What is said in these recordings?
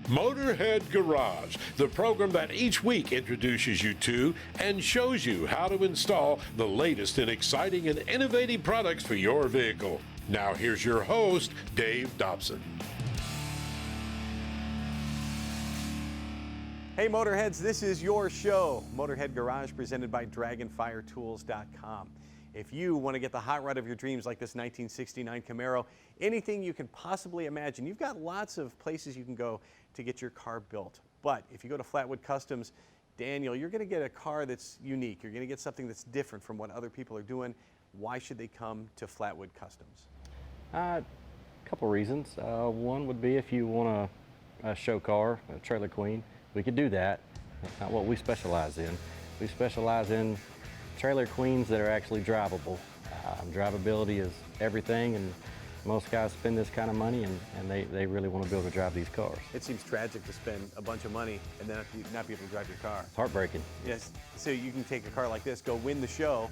Motorhead Garage, the program that each week introduces you to and shows you how to install the latest in exciting and innovative products for your vehicle. Now here's your host, Dave Dobson. Hey Motorheads, this is your show, Motorhead Garage, presented by DragonFireTools.com. If you want to get the hot rod of your dreams like this 1969 Camaro, anything you can possibly imagine, you've got lots of places you can go to get your car built. But if you go to Flatwood Customs, Daniel, you're going to get a car that's unique. You're going to get something that's different from what other people are doing. Why should they come to Flatwood Customs? A couple reasons. One would be if you want a show car, a trailer queen, we could do that. That's not what we specialize in. We specialize in trailer queens that are actually drivable. Drivability is everything, and most guys spend this kind of money and they really want to be able to drive these cars. It seems tragic to spend a bunch of money and then not be able to drive your car. It's heartbreaking. Yes, so you can take a car like this, go win the show,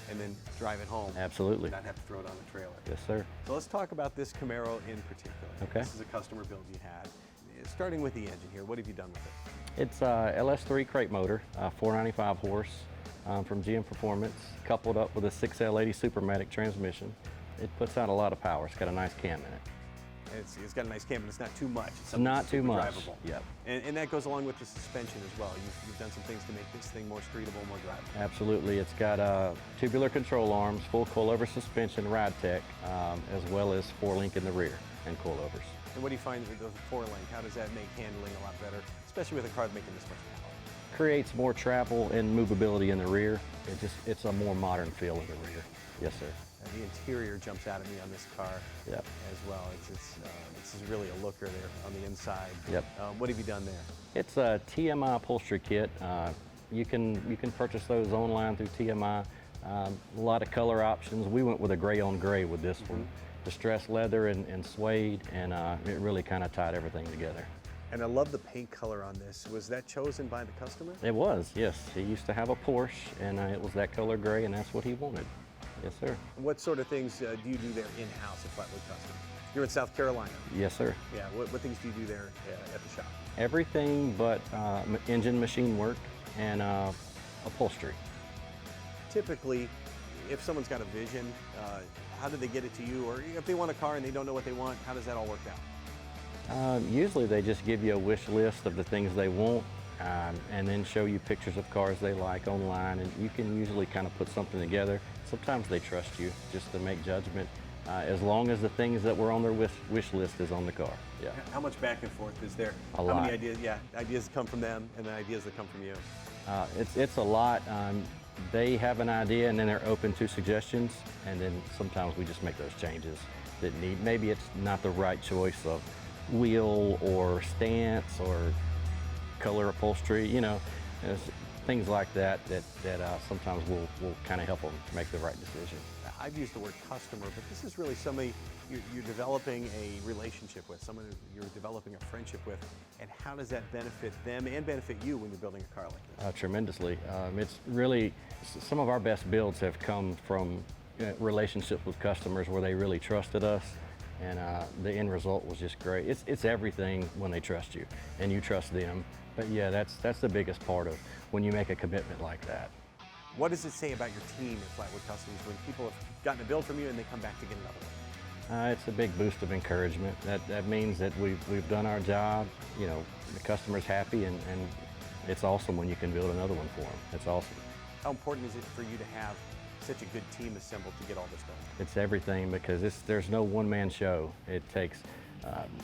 and then drive it home. Absolutely. Not have to throw it on the trailer. Yes, sir. So let's talk about this Camaro in particular. Okay. This is a customer build you had. Starting with the engine here, what have you done with it? It's a LS3 crate motor, 495 horse from GM Performance, coupled up with a 6L80 Supermatic transmission. It puts out a lot of power. It's got a nice cam in it. It's got a nice cam, but it's not too much. It's not too much. Drivable. Yep. And that goes along with the suspension as well. You've done some things to make this thing more streetable, more drivable. Absolutely. It's got tubular control arms, full coilover suspension, ride tech, as well as 4-link in the rear and coilovers. And what do you find with those 4-link? How does that make handling a lot better, especially with a car making this much power? Creates more travel and movability in the rear. It's a more modern feel in the rear. Yes, sir. The interior jumps out at me on this car yep. as well. This is really a looker there on the inside. Yep. What have you done there? It's a TMI upholstery kit. You can purchase those online through TMI. A lot of color options. We went with a gray on gray with this one. Distressed leather and suede, and it really kind of tied everything together. And I love the paint color on this. Was that chosen by the customer? It was, yes. He used to have a Porsche, and it was that color gray, and that's what he wanted. Yes, sir. What sort of things do you do there in-house at Flatwood Customs? You're in South Carolina. Yes, sir. Yeah, what things do you do there at the shop? Everything but engine machine work and upholstery. Typically, if someone's got a vision, how do they get it to you? Or if they want a car and they don't know what they want, how does that all work out? Usually they just give you a wish list of the things they want and then show you pictures of cars they like online, and you can usually kind of put something together. Sometimes they trust you just to make judgment, as long as the things that were on their wish list is on the car. Yeah. How much back and forth is there? A lot. How many ideas? Yeah, ideas come from them and then ideas that come from you. It's a lot. They have an idea and then they're open to suggestions, and then sometimes we just make those changes that maybe it's not the right choice of wheel or stance or color upholstery, things like that sometimes we'll kind of help them make the right decision. I've used the word customer, but this is really somebody you're developing a relationship with, someone you're developing a friendship with, and how does that benefit them and benefit you when you're building a car like this? Tremendously. It's really, some of our best builds have come from relationships with customers where they really trusted us, and the end result was just great. It's everything when they trust you and you trust them. But yeah, that's the biggest part of when you make a commitment like that. What does it say about your team at Flatwood Customs when people have gotten a build from you and they come back to get another one? It's a big boost of encouragement. That means that we've done our job. The customer's happy, and it's awesome when you can build another one for them. It's awesome. How important is it for you to have such a good team assembled to get all this done? It's everything, because there's no one-man show. It takes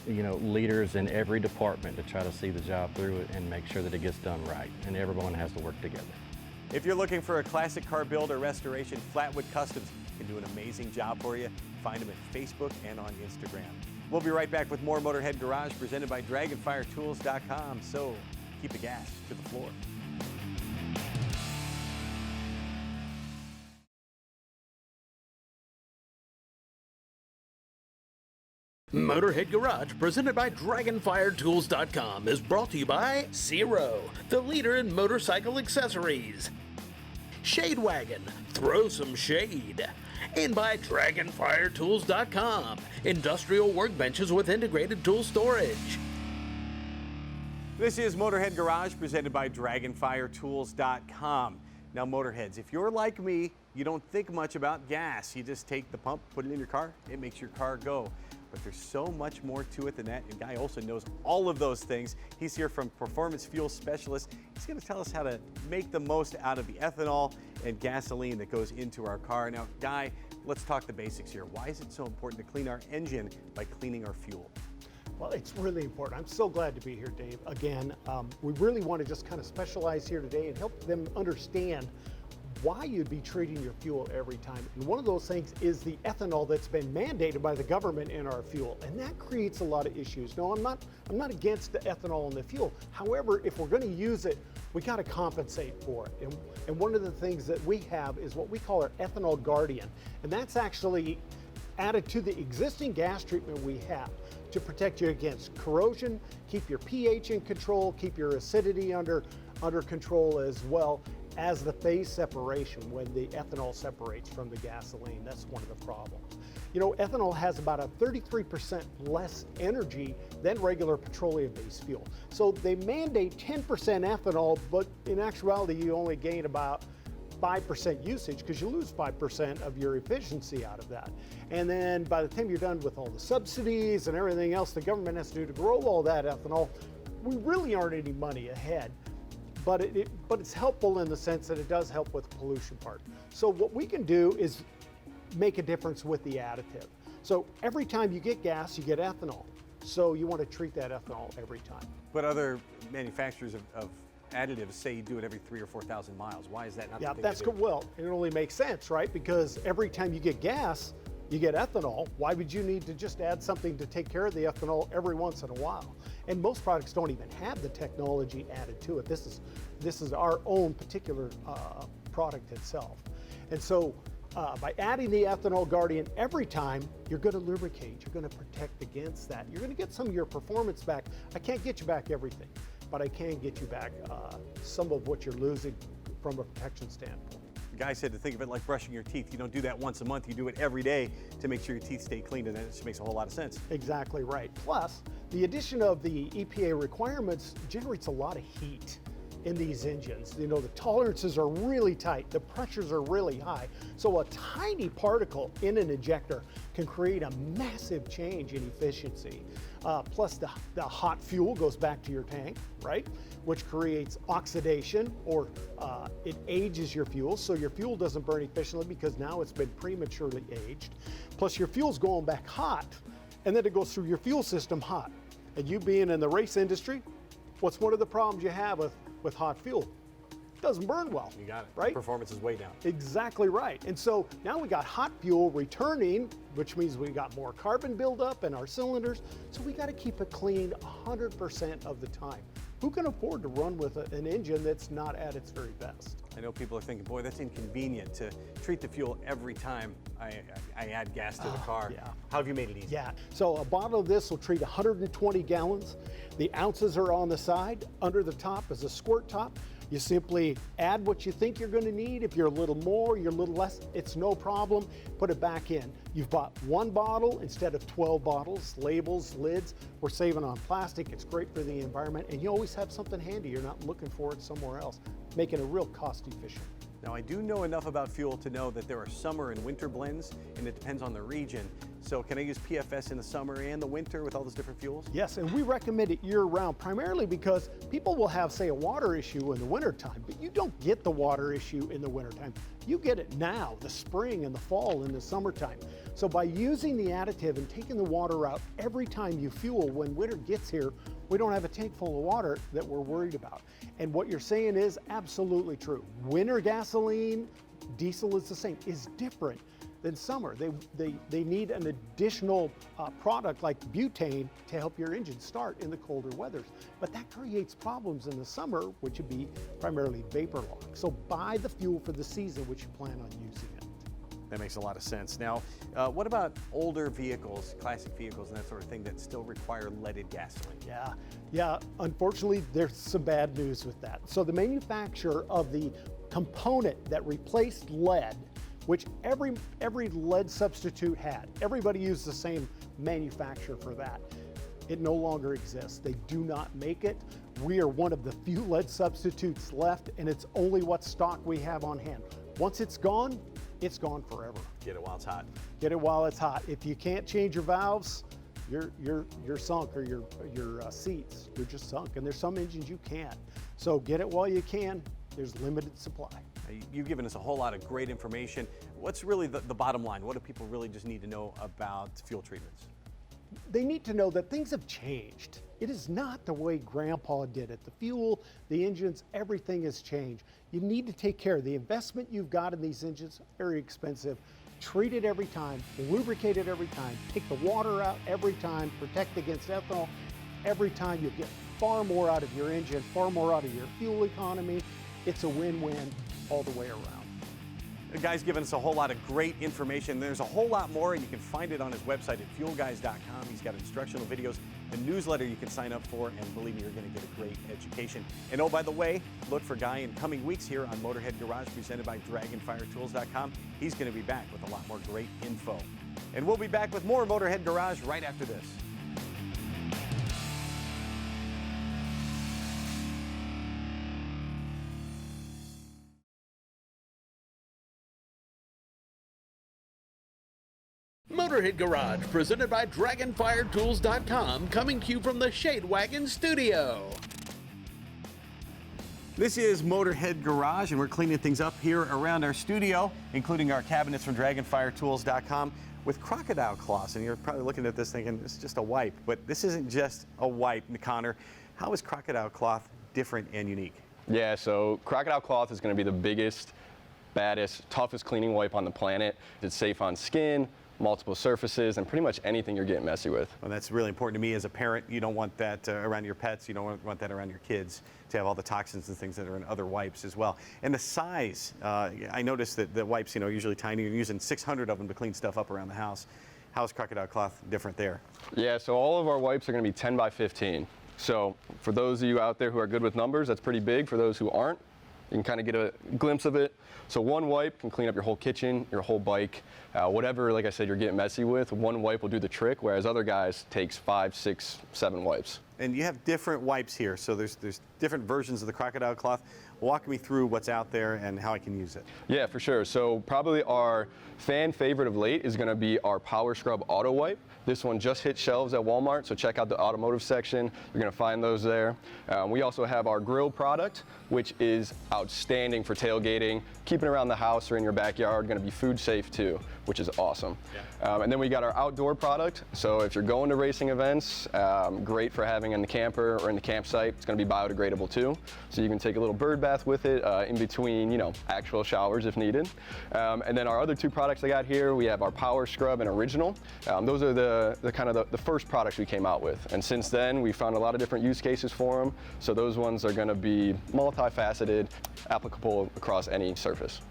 leaders in every department to try to see the job through and make sure that it gets done right, and everyone has to work together. If you're looking for a classic car build or restoration, Flatwood Customs can do an amazing job for you. Find them at Facebook and on Instagram. We'll be right back with more Motorhead Garage presented by DragonFireTools.com. So keep the gas to the floor. Motorhead Garage, presented by DragonFireTools.com, is brought to you by Zero, the leader in motorcycle accessories. Shade Wagon, throw some shade. And by DragonFireTools.com, industrial workbenches with integrated tool storage. This is Motorhead Garage presented by DragonFireTools.com. Now, Motorheads, if you're like me, you don't think much about gas. You just take the pump, put it in your car, it makes your car go. But there's so much more to it than that, and Guy Olson knows all of those things. He's here from Performance Fuel Specialist. He's going to tell us how to make the most out of the ethanol and gasoline that goes into our car. Now, Guy, let's talk the basics here. Why is it so important to clean our engine by cleaning our fuel? Well, it's really important. I'm so glad to be here, Dave. Again, we really want to just kind of specialize here today and help them understand why you'd be treating your fuel every time. And one of those things is the ethanol that's been mandated by the government in our fuel, and that creates a lot of issues. No, I'm not against the ethanol in the fuel. However, if we're going to use it, we got to compensate for it. And one of the things that we have is what we call our ethanol guardian, and that's actually added to the existing gas treatment we have to protect you against corrosion, keep your pH in control, keep your acidity under control, as well as the phase separation when the ethanol separates from the gasoline. That's one of the problems. You know, ethanol has about a 33% less energy than regular petroleum-based fuel. So they mandate 10% ethanol, but in actuality, you only gain about 5% usage because you lose 5% of your efficiency out of that. And then by the time you're done with all the subsidies and everything else the government has to do to grow all that ethanol, we really aren't any money ahead. But it's helpful in the sense that it does help with the pollution part. So what we can do is make a difference with the additive. So every time you get gas, you get ethanol. So you want to treat that ethanol every time. But other manufacturers of additives say you do it every 3,000 or 4,000 miles. Why is that not the thing that's to do? good. Well, it only makes sense, right? Because every time you get gas, you get ethanol. Why would you need to just add something to take care of the ethanol every once in a while? And most products don't even have the technology added to it. This is our own particular product itself. And so by adding the ethanol guardian every time, you're going to lubricate, you're going to protect against that. You're going to get some of your performance back. I can't get you back everything, but I can get you back some of what you're losing from a protection standpoint. The guy said to think of it like brushing your teeth. You don't do that once a month, you do it every day to make sure your teeth stay clean, and that just makes a whole lot of sense. Exactly right. Plus, the addition of the EPA requirements generates a lot of heat in these engines. You know, the tolerances are really tight, the pressures are really high. So a tiny particle in an injector can create a massive change in efficiency. Plus the hot fuel goes back to your tank, right? Which creates oxidation, or it ages your fuel, so your fuel doesn't burn efficiently because now it's been prematurely aged. Plus your fuel's going back hot, and then it goes through your fuel system hot. And you being in the race industry, what's one of the problems you have with hot fuel? It doesn't burn well. You got it. Right? Performance is way down. Exactly right. And so now we got hot fuel returning, which means we got more carbon buildup in our cylinders. So we got to keep it clean 100% of the time. Who can afford to run with an engine that's not at its very best? I know people are thinking, boy, that's inconvenient to treat the fuel every time I add gas to the car. Yeah. How have you made it easy? Yeah, so a bottle of this will treat 120 gallons. The ounces are on the side. Under the top is a squirt top. You simply add what you think you're going to need. If you're a little more, you're a little less, it's no problem. Put it back in. You've bought one bottle instead of 12 bottles, labels, lids. We're saving on plastic. It's great for the environment, and you always have something handy. You're not looking for it somewhere else, making it real cost efficient. Now, I do know enough about fuel to know that there are summer and winter blends, and it depends on the region. So can I use PFS in the summer and the winter with all those different fuels? Yes, and we recommend it year-round, primarily because people will have, say, a water issue in the wintertime, but you don't get the water issue in the wintertime. You get it now, the spring and the fall and the summertime. So by using the additive and taking the water out every time you fuel, when winter gets here, we don't have a tank full of water that we're worried about. And what you're saying is absolutely true. Winter gasoline, diesel is the same, is different than summer. They need an additional product like butane to help your engine start in the colder weathers. But that creates problems in the summer, which would be primarily vapor lock. So buy the fuel for the season which you plan on using it. That makes a lot of sense. Now, what about older vehicles, classic vehicles and that sort of thing that still require leaded gasoline? Yeah, unfortunately, there's some bad news with that. So the manufacturer of the component that replaced lead, which every lead substitute had, everybody used the same manufacturer for that. It no longer exists. They do not make it. We are one of the few lead substitutes left, and it's only what stock we have on hand. Once it's gone forever. Get it while it's hot. Get it while it's hot. If you can't change your valves, you're sunk, or your seats, you're just sunk. And there's some engines you can't. So get it while you can. There's limited supply. You've given us a whole lot of great information. What's really the bottom line? What do people really just need to know about fuel treatments? They need to know that things have changed. It is not the way Grandpa did it. The fuel, the engines, everything has changed. You need to take care of the investment you've got in these engines. Very expensive. Treat it every time, lubricate it every time, take the water out every time, protect against ethanol every time. You'll get far more out of your engine, far more out of your fuel economy. It's a win-win all the way around. The guy's given us a whole lot of great information. There's a whole lot more, and you can find it on his website at fuelguys.com. He's got instructional videos, a newsletter you can sign up for, and believe me, you're going to get a great education. And oh, by the way, look for Guy in coming weeks here on Motorhead Garage, presented by DragonFireTools.com. He's going to be back with a lot more great info. And we'll be back with more Motorhead Garage right after this. Motorhead Garage, presented by DragonFireTools.com, coming to you from the Shade Wagon studio. This is Motorhead Garage, and we're cleaning things up here around our studio, including our cabinets from DragonFireTools.com with Crocodile Cloth. And you're probably looking at this thinking, it's just a wipe. But this isn't just a wipe, Connor. How is Crocodile Cloth different and unique? Yeah, so Crocodile Cloth is going to be the biggest, baddest, toughest cleaning wipe on the planet. It's safe on skin, multiple surfaces, and pretty much anything you're getting messy with. Well, that's really important to me as a parent. You don't want that around your pets. You don't want that around your kids, to have all the toxins and things that are in other wipes as well. And the size, I noticed that the wipes, usually tiny. You're using 600 of them to clean stuff up around the house. How is Crocodile Cloth different there? Yeah, so all of our wipes are going to be 10 by 15. So for those of you out there who are good with numbers, that's pretty big. For those who aren't, you can kind of get a glimpse of it. So one wipe can clean up your whole kitchen, your whole bike, whatever, like I said, you're getting messy with. One wipe will do the trick, whereas other guys takes 5, 6, 7 wipes. And you have different wipes here, so there's different versions of the Crocodile Cloth. Walk me through what's out there and how I can use it. Yeah, for sure. So probably our fan favorite of late is going to be our Power Scrub Auto Wipe. This one just hit shelves at Walmart, so check out the automotive section. You're going to find those there. We also have our grill product, which is outstanding for tailgating, keeping around the house or in your backyard. Going to be food safe too, which is awesome. Yeah. And then we got our outdoor product. So if you're going to racing events, great for having in the camper or in the campsite. It's going to be biodegradable too, so you can take a little bird bath with it in between, actual showers if needed. And then our other two products I got here, we have our Power Scrub and Original. Those are the first products we came out with, and since then we found a lot of different use cases for them. So those ones are going to be multifaceted, applicable across any surface.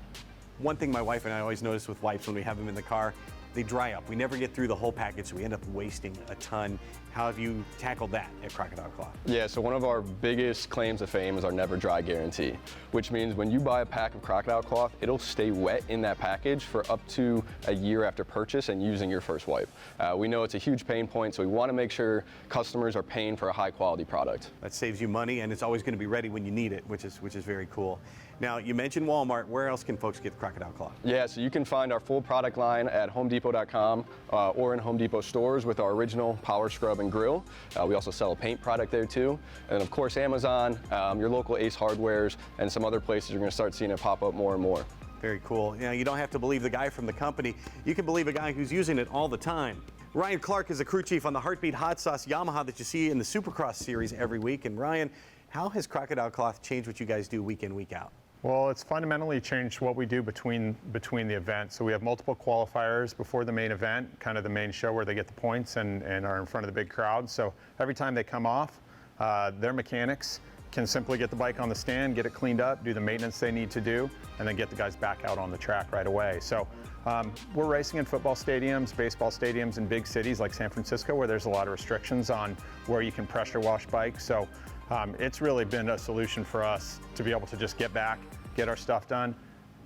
One thing my wife and I always notice with wipes when we have them in the car, they dry up. We never get through the whole package, so we end up wasting a ton. How have you tackled that at Crocodile Cloth? Yeah, so one of our biggest claims to fame is our never dry guarantee, which means when you buy a pack of Crocodile Cloth, it'll stay wet in that package for up to a year after purchase and using your first wipe. We know it's a huge pain point, so we want to make sure customers are paying for a high quality product. That saves you money, and it's always going to be ready when you need it, which is very cool. Now, you mentioned Walmart. Where else can folks get Crocodile Cloth? Yeah, so you can find our full product line at HomeDepot.com or in Home Depot stores with our original Power Scrub and Grill. We also sell a paint product there too. And of course, Amazon, your local Ace Hardwares, and some other places you're going to start seeing it pop up more and more. Very cool. You don't have to believe the guy from the company. You can believe a guy who's using it all the time. Ryan Clark is a crew chief on the Heartbeat Hot Sauce Yamaha that you see in the Supercross series every week. And Ryan, how has Crocodile Cloth changed what you guys do week in, week out? Well, it's fundamentally changed what we do between the events. So we have multiple qualifiers before the main event, kind of the main show where they get the points and are in front of the big crowd. So every time they come off, their mechanics can simply get the bike on the stand, get it cleaned up, do the maintenance they need to do, and then get the guys back out on the track right away. So we're racing in football stadiums, baseball stadiums in big cities like San Francisco, where there's a lot of restrictions on where you can pressure wash bikes. So it's really been a solution for us to be able to just get back, get our stuff done,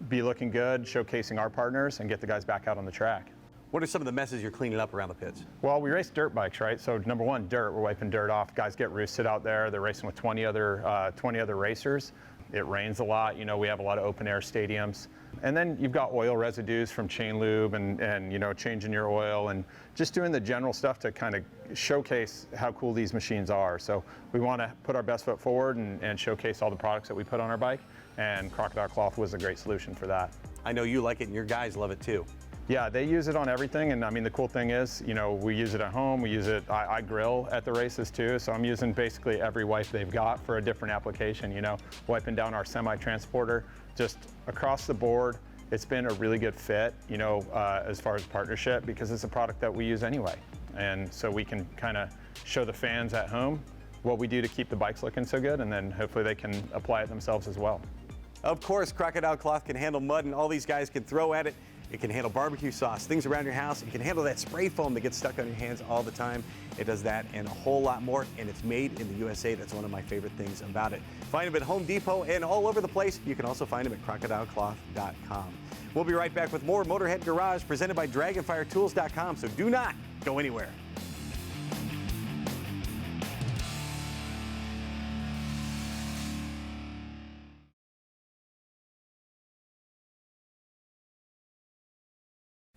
be looking good, showcasing our partners, and get the guys back out on the track. What are some of the messes you're cleaning up around the pits? Well, we race dirt bikes, right? So number one, dirt. We're wiping dirt off. Guys get roosted out there. They're racing with 20 other racers. It rains a lot. You know, we have a lot of open air stadiums. And then you've got oil residues from chain lube and you know, changing your oil and just doing the general stuff to kind of showcase how cool these machines are. So we want to put our best foot forward and showcase all the products that we put on our bike. And Crocodile Cloth was a great solution for that. I know you like it and your guys love it too. Yeah, they use it on everything, and I mean the cool thing is, you know, we use it at home, we use it, I grill at the races too, so I'm using basically every wipe they've got for a different application, you know, wiping down our semi-transporter, just across the board. It's been a really good fit, you know, as far as partnership, because it's a product that we use anyway. And so we can kind of show the fans at home what we do to keep the bikes looking so good, and then hopefully they can apply it themselves as well. Of course, Crocodile Cloth can handle mud, and all these guys can throw at it. It can handle barbecue sauce, things around your house. It can handle that spray foam that gets stuck on your hands all the time. It does that and a whole lot more, and it's made in the USA. That's one of my favorite things about it. Find them at Home Depot and all over the place. You can also find them at crocodilecloth.com. We'll be right back with more Motorhead Garage presented by DragonFireTools.com, so do not go anywhere.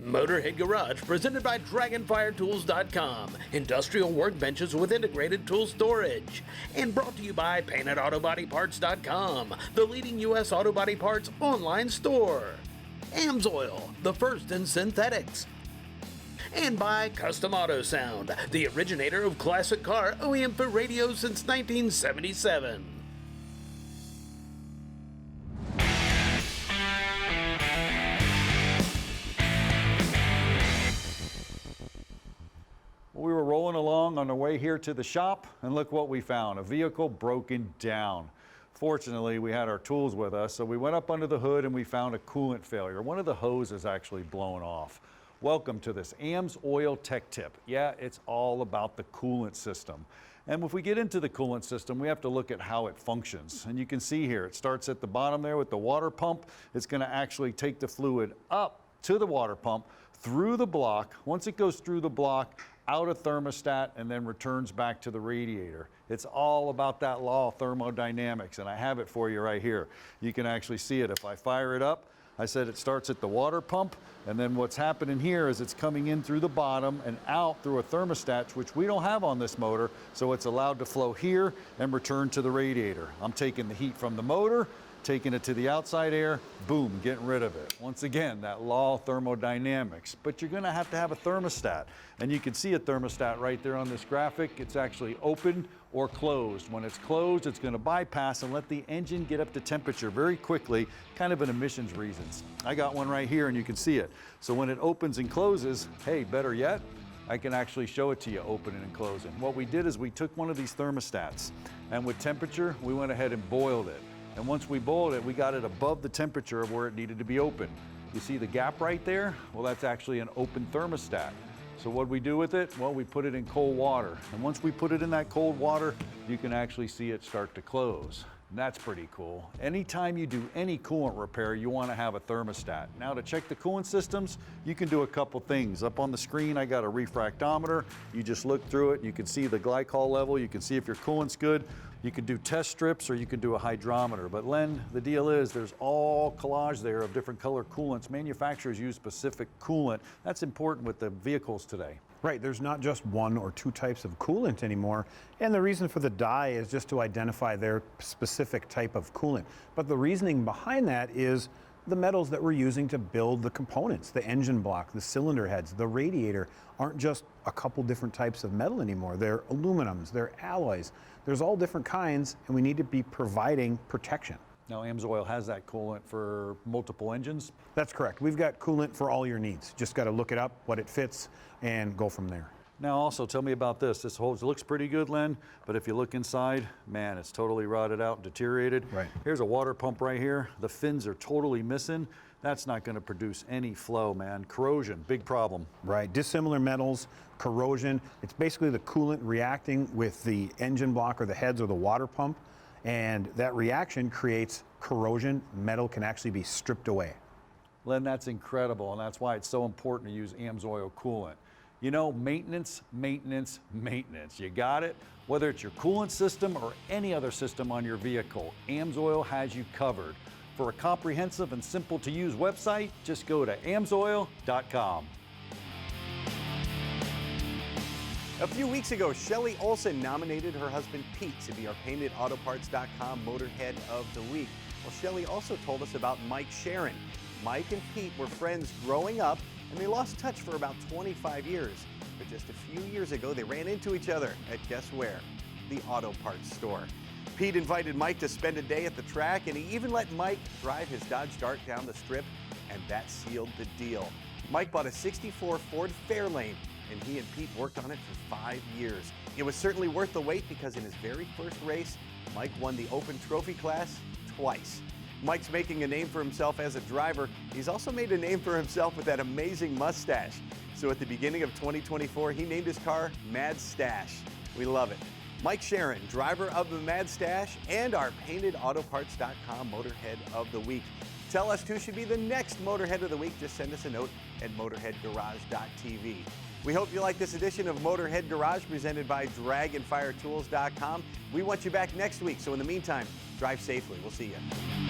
Motorhead Garage, presented by DragonFireTools.com, industrial workbenches with integrated tool storage. And brought to you by PaintedAutoBodyParts.com, the leading U.S. auto body parts online store. AMSOIL, the first in synthetics. And by Custom Auto Sound, the originator of classic car OEM for radios since 1977. We were rolling along on the way here to the shop, and look what we found, a vehicle broken down. Fortunately, we had our tools with us, so we went up under the hood and we found a coolant failure. One of the hoses actually blown off. Welcome to this AMSOIL Tech Tip. Yeah, it's all about the coolant system. And if we get into the coolant system, we have to look at how it functions. And you can see here, it starts at the bottom there with the water pump. It's going to actually take the fluid up to the water pump, through the block. Once it goes through the block, out of thermostat, and then returns back to the radiator. It's all about that law of thermodynamics, and I have it for you right here. You can actually see it. If I fire it up, I said it starts at the water pump, and then what's happening here is it's coming in through the bottom and out through a thermostat, which we don't have on this motor, so it's allowed to flow here and return to the radiator. I'm taking the heat from the motor, taking it to the outside air, boom, getting rid of it. Once again, that law of thermodynamics. But you're gonna have to have a thermostat. And you can see a thermostat right there on this graphic. It's actually open or closed. When it's closed, it's gonna bypass and let the engine get up to temperature very quickly, kind of an emissions reasons. I got one right here and you can see it. So when it opens and closes, hey, better yet, I can actually show it to you opening and closing. What we did is we took one of these thermostats, and with temperature, we went ahead and boiled it. And once we boiled it, we got it above the temperature of where it needed to be open. You see the gap right there? Well, that's actually an open thermostat. So what we do with it? Well, we put it in cold water. And once we put it in that cold water, you can actually see it start to close. And that's pretty cool. Anytime you do any coolant repair, you want to have a thermostat. Now to check the coolant systems, you can do a couple things. Up on the screen, I got a refractometer. You just look through it. You can see the glycol level. You can see if your coolant's good. You can do test strips or you can do a hydrometer. But Len, the deal is there's all collage there of different color coolants. Manufacturers use specific coolant. That's important with the vehicles today. Right, there's not just one or two types of coolant anymore. And the reason for the dye is just to identify their specific type of coolant. But the reasoning behind that is the metals that we're using to build the components, the engine block, the cylinder heads, the radiator, aren't just a couple different types of metal anymore. They're aluminums, they're alloys. There's all different kinds, and we need to be providing protection. Now, AMSOIL has that coolant for multiple engines? That's correct. We've got coolant for all your needs. Just got to look it up, what it fits, and go from there. Now also, tell me about this. This hose looks pretty good, Len, but if you look inside, man, it's totally rotted out and deteriorated. Right. Here's a water pump right here. The fins are totally missing. That's not going to produce any flow, man. Corrosion, big problem. Right, dissimilar metals, corrosion. It's basically the coolant reacting with the engine block or the heads or the water pump, and that reaction creates corrosion. Metal can actually be stripped away. Len, that's incredible, and that's why it's so important to use AMSOIL coolant. You know, maintenance, maintenance, maintenance. You got it? Whether it's your coolant system or any other system on your vehicle, AMSOIL has you covered. For a comprehensive and simple to use website, just go to amsoil.com. A few weeks ago, Shelly Olson nominated her husband Pete to be our paintedautoparts.com Motorhead of the Week. Well, Shelly also told us about Mike Sharon. Mike and Pete were friends growing up, and they lost touch for about 25 years. But just a few years ago, they ran into each other at guess where? The auto parts store. Pete invited Mike to spend a day at the track, and he even let Mike drive his Dodge Dart down the strip, and that sealed the deal. Mike bought a '64 Ford Fairlane, and he and Pete worked on it for 5 years. It was certainly worth the wait because in his very first race, Mike won the Open Trophy class twice. Mike's making a name for himself as a driver. He's also made a name for himself with that amazing mustache. So at the beginning of 2024, he named his car Mad Stash. We love it. Mike Sharon, driver of the Mad Stash and our paintedautoparts.com Motorhead of the Week. Tell us who should be the next Motorhead of the Week. Just send us a note at motorheadgarage.tv. We hope you like this edition of Motorhead Garage presented by dragonfiretools.com. We want you back next week, so in the meantime, drive safely. We'll see you.